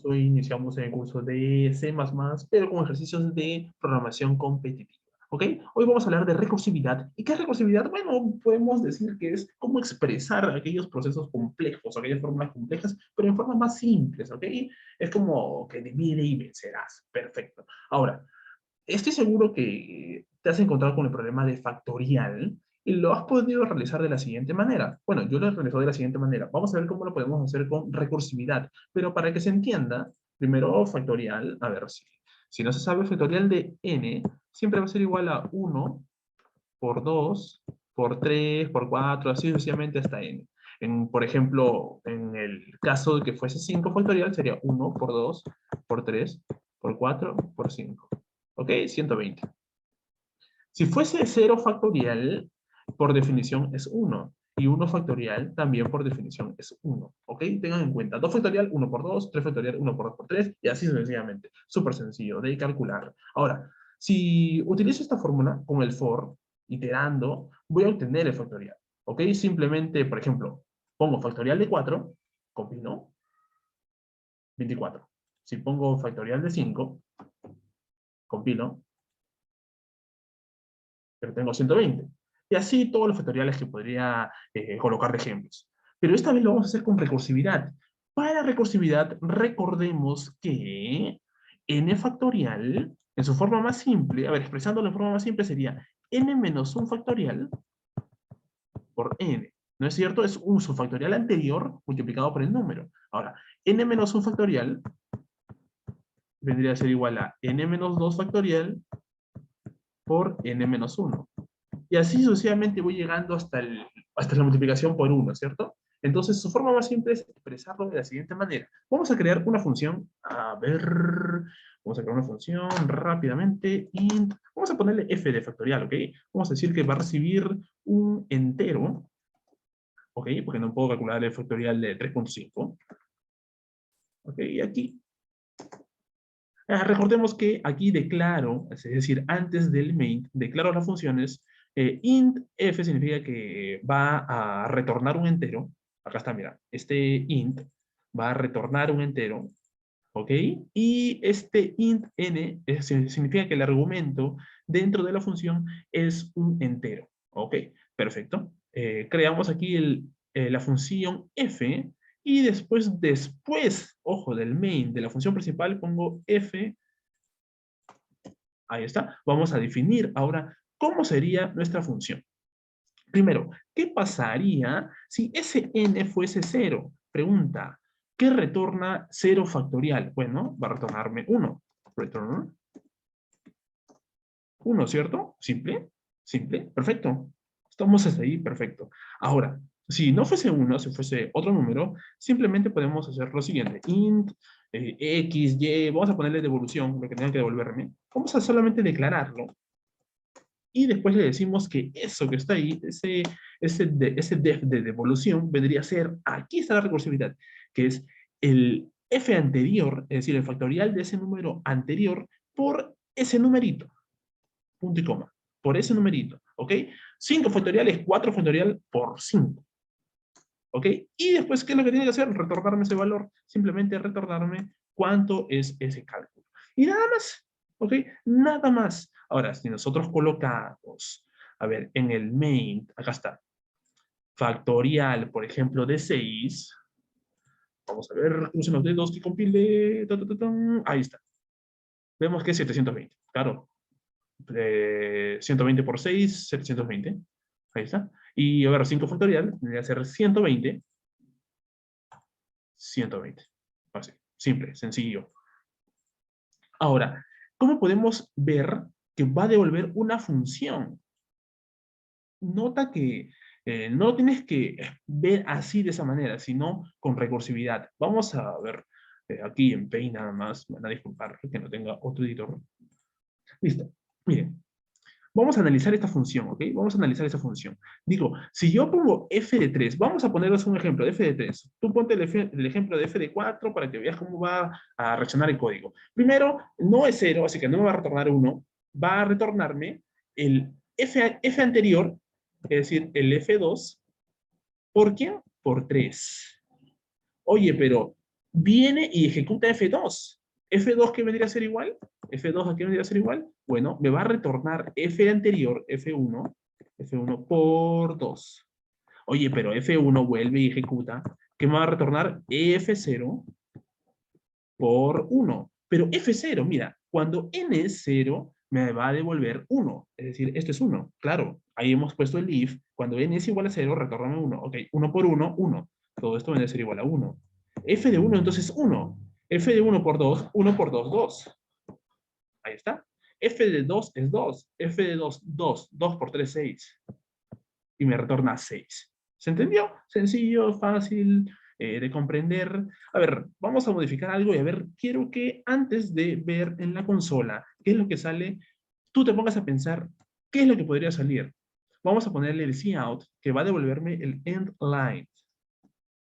Hoy iniciamos el curso de C++, pero con ejercicios de programación competitiva. ¿Ok? Hoy vamos a hablar de recursividad. ¿Y qué es recursividad? Bueno, podemos decir que es cómo expresar aquellos procesos complejos, aquellas fórmulas complejas, pero en formas más simples, ¿ok? Es como que divide y vencerás. Perfecto. Ahora, estoy seguro que te has encontrado con el problema de factorial y lo has podido realizar de la siguiente manera. Bueno, yo lo he realizado de la siguiente manera. Vamos a ver cómo lo podemos hacer con recursividad. Pero para que se entienda, primero factorial, a ver, si no se sabe, factorial de n siempre va a ser igual a 1 por 2 por 3 por 4 así sucesivamente hasta n. Por ejemplo, en el caso de que fuese 5 factorial, sería 1 por 2 por 3 por 4 por 5. ¿Ok? 120. Si fuese 0 factorial, por definición es 1. Y 1 factorial también por definición es 1. ¿Ok? Tengan en cuenta. 2 factorial, 1 por 2. 3 factorial, 1 por 2 por 3. Y así sucesivamente. Súper sencillo de calcular. Ahora, si utilizo esta fórmula con el for, iterando, voy a obtener el factorial. ¿Ok? Simplemente, por ejemplo, pongo factorial de 4, combino, 24. Si pongo factorial de 5, compilo, pero tengo 120. Y así todos los factoriales que podría colocar de ejemplos. Pero esta vez lo vamos a hacer con recursividad. Para recursividad, recordemos que n factorial, en su forma más simple, a ver, expresándolo en forma más simple, sería n menos 1 factorial por n. ¿No es cierto? Es un subfactorial anterior multiplicado por el número. Ahora, n menos 1 factorial vendría a ser igual a n menos 2 factorial por n menos 1. Y así sucesivamente voy llegando hasta la multiplicación por 1, ¿cierto? Entonces, su forma más simple es expresarlo de la siguiente manera. Vamos a crear una función. A ver, vamos a crear una función rápidamente. Int. Vamos a ponerle f de factorial, ¿ok? Vamos a decir que va a recibir un entero, ¿ok? Porque no puedo calcular el factorial de 3.5. ¿Ok? Y aquí. Recordemos que aquí declaro, es decir, antes del main, declaro las funciones. Int f significa que va a retornar un entero. Acá está, mira. Este int va a retornar un entero. ¿Ok? Y este int n significa que el argumento dentro de la función es un entero. ¿Ok? Perfecto. Creamos aquí la función f y después, ojo, del main, de la función principal, pongo f. Ahí está. Vamos a definir ahora cómo sería nuestra función. Primero, ¿qué pasaría si ese n fuese 0? Pregunta, ¿qué retorna 0 factorial? Bueno, va a retornarme 1. Return 1, ¿cierto? Simple, simple, perfecto. Estamos hasta ahí, perfecto. Ahora, si no fuese 1, si fuese otro número, simplemente podemos hacer lo siguiente. Int, x, y, vamos a ponerle devolución, lo que tenga que devolverme. Vamos a solamente declararlo. Y después le decimos que eso que está ahí, ese def de devolución, vendría a ser, aquí está la recursividad, que es el f anterior, es decir, el factorial de ese número anterior por ese numerito, punto y coma, por ese numerito, ¿ok? 5 factorial es 4 factorial por 5, ¿ok? Y después, ¿qué es lo que tiene que hacer? Retornarme ese valor, simplemente retornarme cuánto es ese cálculo. Y nada más, ¿ok? Nada más. Ahora, si nosotros colocamos, a ver, en el main, acá está, factorial, por ejemplo, de 6, vamos a ver, crucen los dedos que compile, ahí está. Vemos que es 720, claro. 120 por 6, 720. Ahí está. Y a ver, 5 factorial, debería ser 120. 120. Así, simple, sencillo. Ahora, ¿cómo podemos ver que va a devolver una función? Nota que no lo tienes que ver así de esa manera, sino con recursividad. Vamos a ver aquí en Paint nada más. Me van a disculpar que no tenga otro editor. Listo. Miren, vamos a analizar esta función, ¿ok? Vamos a analizar esta función. Digo, si yo pongo f de 3, vamos a ponerles un ejemplo de f de 3. Tú ponte el ejemplo de f de 4 para que veas cómo va a reaccionar el código. Primero, no es 0, así que no me va a retornar 1. Va a retornarme el f anterior, es decir, el f2. ¿Por qué? Por 3. Oye, pero viene y ejecuta F2. ¿F2 qué vendría a ser igual? ¿F2 a qué vendría a ser igual? Bueno, me va a retornar F anterior, F1 por 2. Oye, pero F1 vuelve y ejecuta. ¿Qué me va a retornar? F0 por 1. Pero F0, mira, cuando n es 0, me va a devolver 1. Es decir, esto es 1. Claro, ahí hemos puesto el if. Cuando n es igual a 0, retórname 1. Ok, 1 por 1, 1. Todo esto viene a ser igual a 1. F de 1 entonces 1. F de 1 por 2, 1 por 2, 2. Ahí está. F de 2 es 2. F de 2, 2. 2 por 3, 6. Y me retorna 6. ¿Se entendió? Sencillo, fácil de comprender. A ver, vamos a modificar algo y a ver, quiero que antes de ver en la consola qué es lo que sale, tú te pongas a pensar qué es lo que podría salir. Vamos a ponerle el cout que va a devolverme el end line.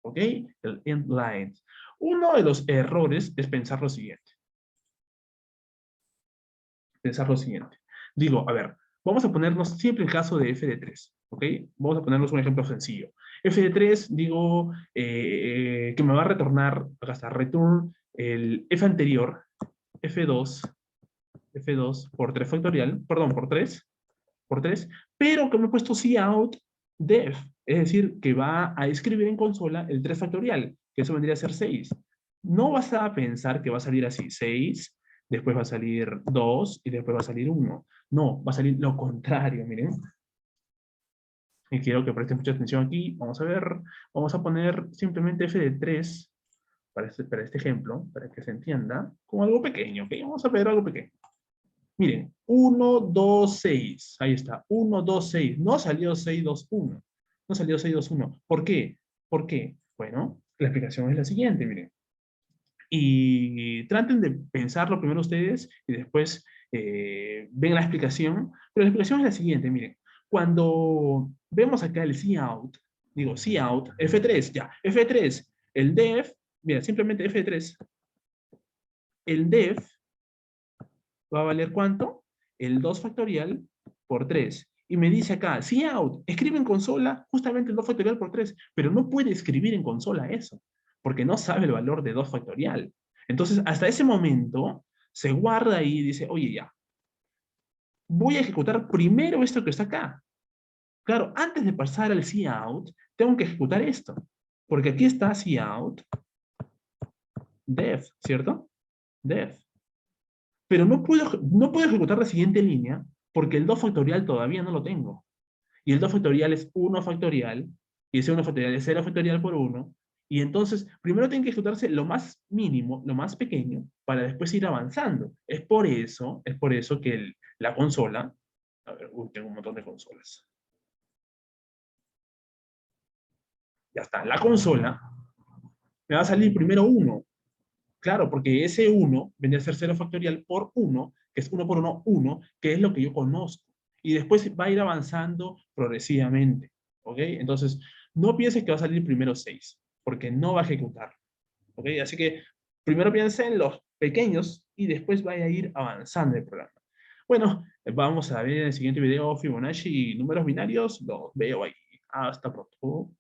¿Ok? El end line. Uno de los errores es pensar lo siguiente. Digo, a ver, vamos a ponernos siempre el caso de f de 3, ¿ok? Vamos a ponernos un ejemplo sencillo. F de 3, digo, que me va a retornar, acá está, return el f anterior, F2, F2 por 3 factorial, perdón, por 3, pero que me he puesto cout def, es decir, que va a escribir en consola el 3 factorial, que eso vendría a ser 6. No vas a pensar que va a salir así, 6, después va a salir 2 y después va a salir 1. No, va a salir lo contrario, miren. Y quiero que presten mucha atención aquí. Vamos a ver, vamos a poner simplemente f de 3 para este ejemplo, para que se entienda, como algo pequeño, ¿ok? Vamos a ver algo pequeño. Miren, 1, 2, 6. Ahí está, 1, 2, 6. No salió 6, 2, 1. No salió 6, 2, 1. ¿Por qué? ¿Por qué? Bueno, la explicación es la siguiente, miren. Y traten de pensarlo primero ustedes y después ven la explicación. Pero la explicación es la siguiente, miren. Cuando vemos acá el cout, digo cout, F3, ya, F3, el def, mira, simplemente F3, el def va a valer ¿cuánto? El 2 factorial por 3. Y me dice acá, cout, escribe en consola justamente el 2 factorial por 3, pero no puede escribir en consola eso, porque no sabe el valor de 2 factorial. Entonces, hasta ese momento, se guarda ahí y dice, oye, ya, voy a ejecutar primero esto que está acá. Claro, antes de pasar al cout, tengo que ejecutar esto, porque aquí está cout, def, ¿cierto? Def. Pero no puedo ejecutar la siguiente línea porque el 2 factorial todavía no lo tengo. Y el 2 factorial es 1 factorial, y ese 1 factorial es 0 factorial por 1. Y entonces, primero tiene que ejecutarse lo más mínimo, lo más pequeño, para después ir avanzando. Es por eso que la consola, a ver, tengo un montón de consolas. Ya está, la consola me va a salir primero 1. Claro, porque ese 1 vendría a ser 0 factorial por 1, que es 1 por 1, 1, que es lo que yo conozco. Y después va a ir avanzando progresivamente. ¿Ok? Entonces, no pienses que va a salir primero 6, porque no va a ejecutar. ¿Ok? Así que primero piensa en los pequeños y después vaya a ir avanzando el programa. Bueno, vamos a ver en el siguiente video Fibonacci y números binarios. Los veo ahí. Hasta pronto.